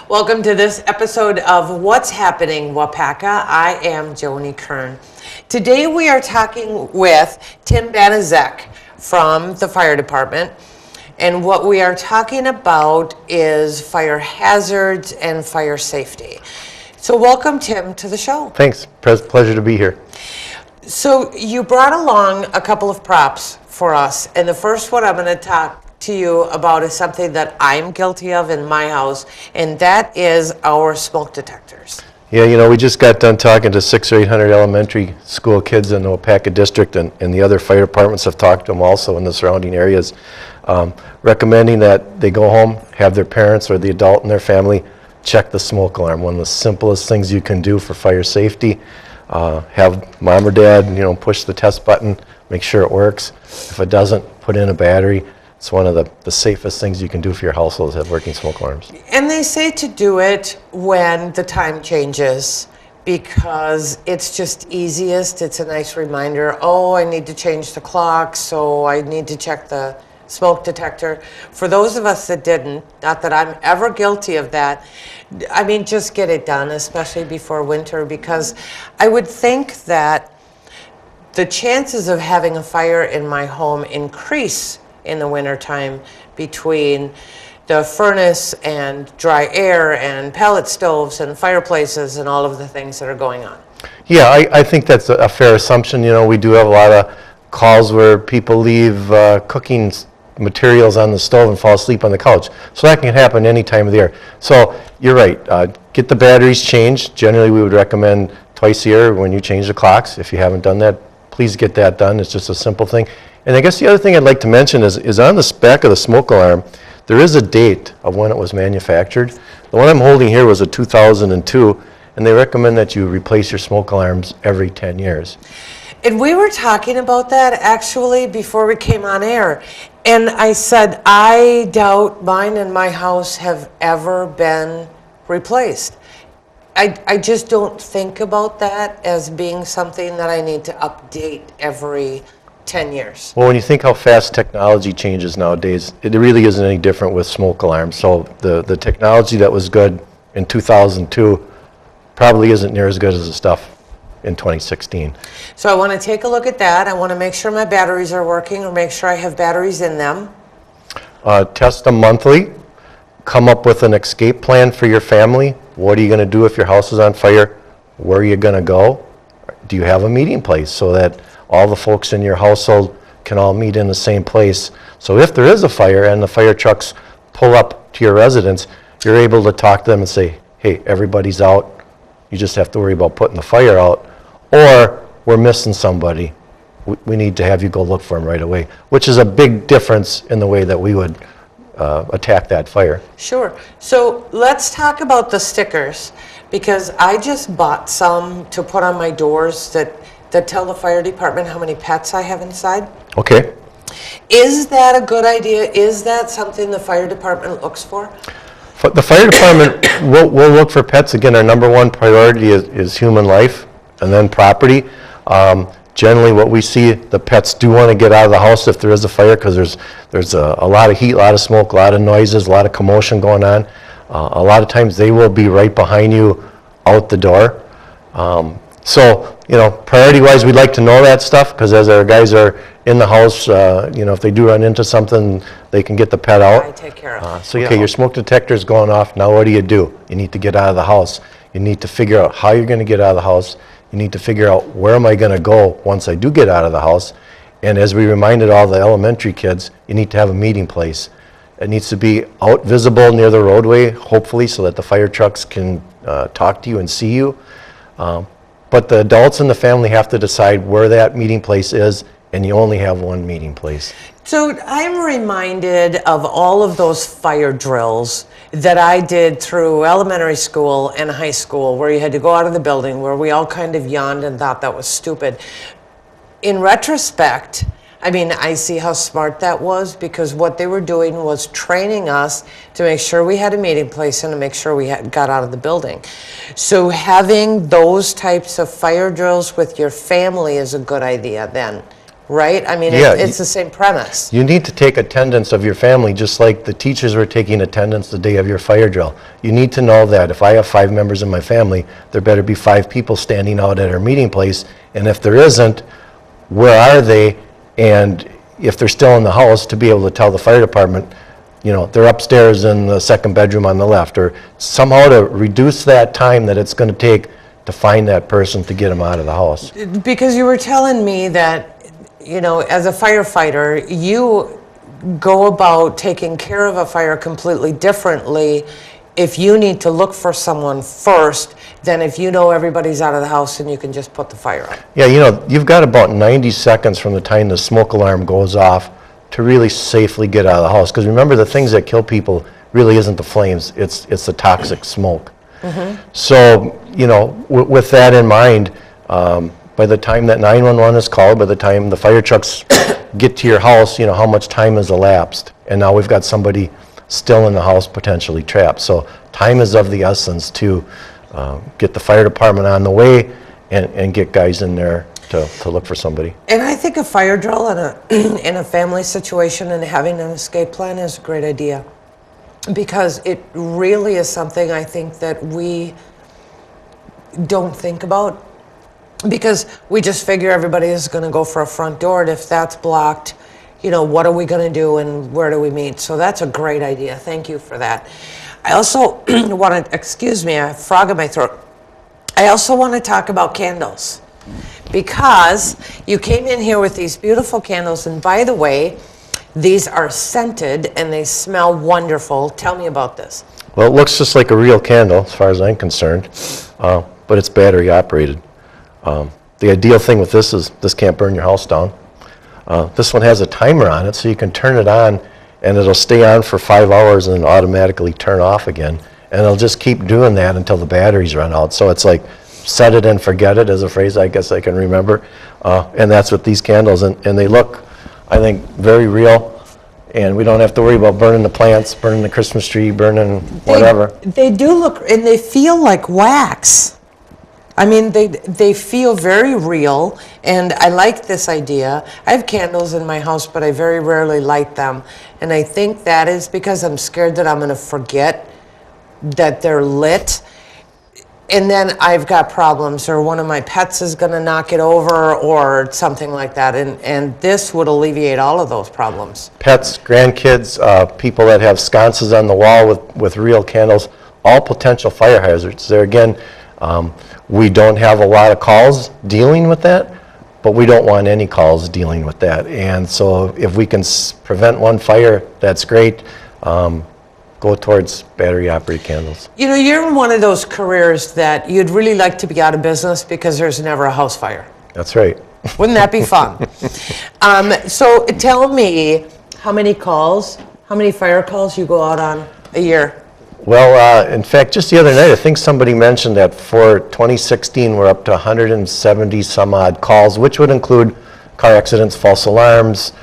Welcome to this episode of What's Happening, Waupaca. I am Joni Kern. Today we are talking with Tim Banaszek from the fire department. And what we are talking about is fire hazards and fire safety. So welcome, Tim, to the show. Thanks. Pleasure to be here. So you brought along a couple of props for us. And the first one I'm going to talk to you about is something that I'm guilty of in my house, and that is our smoke detectors. Yeah, you know, we just got done talking to 600 or 800 elementary school kids in the Waupaca district, and the other fire departments have talked to them also in the surrounding areas, recommending that they go home, have their parents or the adult in their family check the smoke alarm. One of the simplest things you can do for fire safety. Have mom or dad, push the test button, make sure it works. If it doesn't, put in a battery. It's one of the safest things you can do for your household is have working smoke alarms. And they say to do it when the time changes because it's just easiest. It's a nice reminder, oh, I need to change the clock, so I need to check the smoke detector. For those of us that didn't, not that I'm ever guilty of that, I mean, just get it done, especially before winter, because I would think that the chances of having a fire in my home increase in the wintertime between the furnace and dry air and pellet stoves and fireplaces and all of the things that are going on. Yeah, I think that's a fair assumption. We do have a lot of calls where people leave cooking materials on the stove and fall asleep on the couch. So that can happen any time of the year. So you're right. Get the batteries changed. Generally, we would recommend twice a year when you change the clocks. If you haven't done that, please get that done. It's just a simple thing. And I guess the other thing I'd like to mention is on the back of the smoke alarm, there is a date of when it was manufactured. The one I'm holding here was a 2002, and they recommend that you replace your smoke alarms every 10 years. And we were talking about that actually before we came on air. And I said, I doubt mine in my house have ever been replaced. I just don't think about that as being something that I need to update every 10 years. Well, when you think how fast technology changes nowadays, it really isn't any different with smoke alarms. So the technology that was good in 2002 probably isn't near as good as the stuff in 2016. So I want to take a look at that. I want to make sure my batteries are working or make sure I have batteries in them. Test them monthly. Come up with an escape plan for your family. What are you going to do if your house is on fire? Where are you going to go? Do you have a meeting place so that all the folks in your household can all meet in the same place? So if there is a fire and the fire trucks pull up to your residence, you're able to talk to them and say, hey, everybody's out. You just have to worry about putting the fire out. Or we're missing somebody. We need to have you go look for them right away, which is a big difference in the way that we would attack that fire. Sure. So let's talk about the stickers, because I just bought some to put on my doors that tell the fire department how many pets I have inside. Okay. Is that a good idea? Is that something the fire department looks for? The fire department will look for pets. Again, our number one priority is human life and then property. Generally what we see, the pets do want to get out of the house if there is a fire, because there's a lot of heat, a lot of smoke, a lot of noises, a lot of commotion going on. A lot of times they will be right behind you out the door. So, priority-wise, we'd like to know that stuff, because as our guys are in the house, if they do run into something, they can get the pet out. I take care of it. So, okay, your smoke detector's going off. Now what do? You need to get out of the house. You need to figure out how you're going to get out of the house. You need to figure out where am I going to go once I do get out of the house. And as we reminded all the elementary kids, you need to have a meeting place. It needs to be out visible near the roadway, hopefully, so that the fire trucks can talk to you and see you. But the adults in the family have to decide where that meeting place is, and you only have one meeting place. So I'm reminded of all of those fire drills that I did through elementary school and high school, where you had to go out of the building, where we all kind of yawned and thought that was stupid. In retrospect, I mean, I see how smart that was, because what they were doing was training us to make sure we had a meeting place and to make sure we got out of the building. So having those types of fire drills with your family is a good idea then. right? I mean, Yeah, it's the same premise. You need to take attendance of your family, just like the teachers were taking attendance the day of your fire drill. You need to know that if I have 5 members in my family, there better be 5 people standing out at our meeting place, and if there isn't, where are they? And if they're still in the house, to be able to tell the fire department, you know, they're upstairs in the 2nd bedroom on the left, or somehow to reduce that time that it's going to take to find that person to get them out of the house. Because you were telling me that, you know, as a firefighter, you go about taking care of a fire completely differently if you need to look for someone first than if you know everybody's out of the house and you can just put the fire out. Yeah, you know, you've got about 90 seconds from the time the smoke alarm goes off to really safely get out of the house. Because remember, the things that kill people really isn't the flames, it's the toxic smoke. So, you know, with that in mind, by the time that 911 is called, by the time the fire trucks get to your house, you know, how much time has elapsed. And now we've got somebody still in the house potentially trapped. So time is of the essence to get the fire department on the way and get guys in there to look for somebody. And I think a fire drill in a family situation and having an escape plan is a great idea, because it really is something I think that we don't think about, because we just figure everybody is going to go for a front door, and if that's blocked, you know, what are we going to do and where do we meet? So that's a great idea. Thank you for that. I also want to, excuse me, I have a frog in my throat. I also want to talk about candles, because you came in here with these beautiful candles, and by the way, these are scented and they smell wonderful. Tell me about this. Well, it looks just like a real candle as far as I'm concerned, but it's battery operated. The ideal thing with this is this can't burn your house down. This one has a timer on it, so you can turn it on and it'll stay on for 5 hours and then automatically turn off again. And it'll just keep doing that until the batteries run out. So it's like set it and forget it is a phrase I guess I can remember. And that's what these candles, and they look, I think, very real. And we don't have to worry about burning the plants, burning the Christmas tree, burning whatever. They do look, and they feel like wax. I mean, they feel very real, and I like this idea. I have candles in my house, but I very rarely light them. And I think that is because I'm scared that I'm going to forget that they're lit. And then I've got problems, or one of my pets is going to knock it over or something like that. And this would alleviate all of those problems. Pets, grandkids, people that have sconces on the wall with real candles, all potential fire hazards. There again, we don't have a lot of calls dealing with that, but we don't want any calls dealing with that. And so if we can prevent one fire, that's great. Go towards battery-operated candles. You know, you're in one of those careers that you'd really like to be out of business because there's never a house fire. That's right. Wouldn't that be fun? So tell me how many fire calls you go out on a year? Well, in fact, just the other night, I think somebody mentioned that for 2016, we're up to 170 some odd calls, which would include car accidents, false alarms,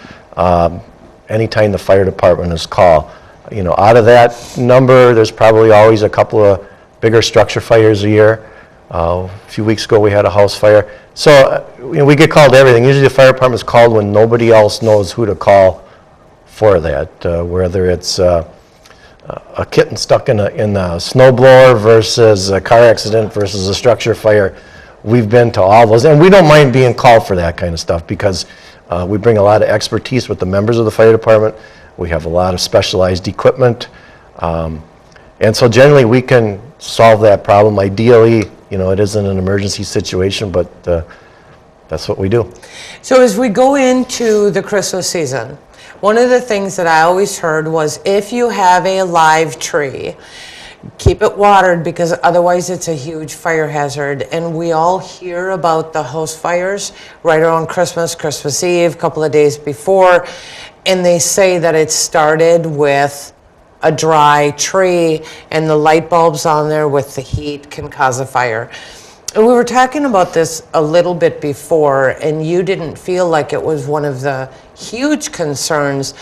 anytime the fire department is called. You know, out of that number, there's probably always a couple of bigger structure fires a year. A few weeks ago, we had a house fire. So you know, we get called to everything. Usually the fire department is called when nobody else knows who to call for that, whether it's a kitten stuck in a snowblower versus a car accident versus a structure fire. We've been to all those, and we don't mind being called for that kind of stuff, because we bring a lot of expertise with the members of the fire department. We have a lot of specialized equipment, and so generally we can solve that problem. Ideally, you know, it isn't an emergency situation, but that's what we do. So as we go into the Christmas season, one of the things that I always heard was, if you have a live tree, keep it watered, because otherwise it's a huge fire hazard. And we all hear about the house fires right around Christmas, Christmas Eve, a couple of days before, and they say that it started with a dry tree, and the light bulbs on there with the heat can cause a fire. And we were talking about this a little bit before, and you didn't feel like it was one of the huge concerns,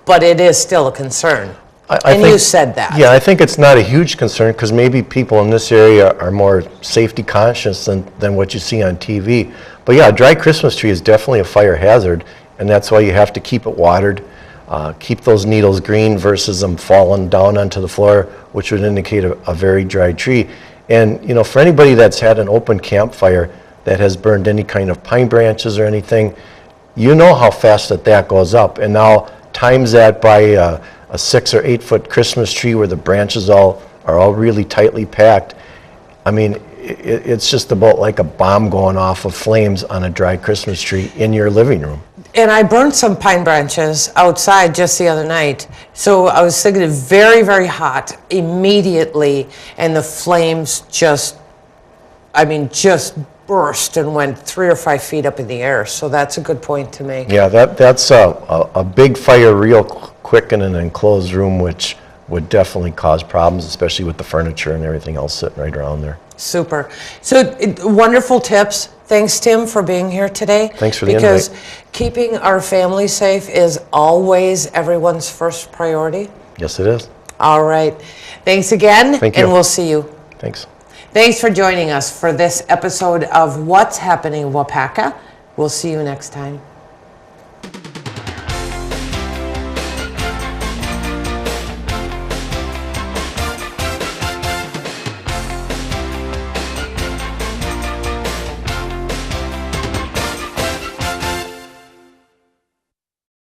but it is still a concern. And you said that. Yeah, I think it's not a huge concern because maybe people in this area are more safety conscious than what you see on TV. But yeah, a dry Christmas tree is definitely a fire hazard, and that's why you have to keep it watered, keep those needles green versus them falling down onto the floor, which would indicate a very dry tree. And you know, for anybody that's had an open campfire that has burned any kind of pine branches or anything, you know how fast that goes up. And now times that by a 6 or 8 foot Christmas tree where the branches are all really tightly packed. I mean, it's just about like a bomb going off of flames on a dry Christmas tree in your living room. And I burned some pine branches outside just the other night. So I was thinking very, very hot immediately, and the flames just burst and went 3 or 5 feet up in the air. So that's a good point to make. Yeah, that's a big fire real quick in an enclosed room, which would definitely cause problems, especially with the furniture and everything else sitting right around there. Super. So wonderful tips. Thanks, Tim, for being here today. Thanks for the because invite. Keeping our family safe is always everyone's first priority. Yes, it is. All right. Thanks again. Thank you. And we'll see you. Thanks. Thanks for joining us for this episode of What's Happening Waupaca. We'll see you next time.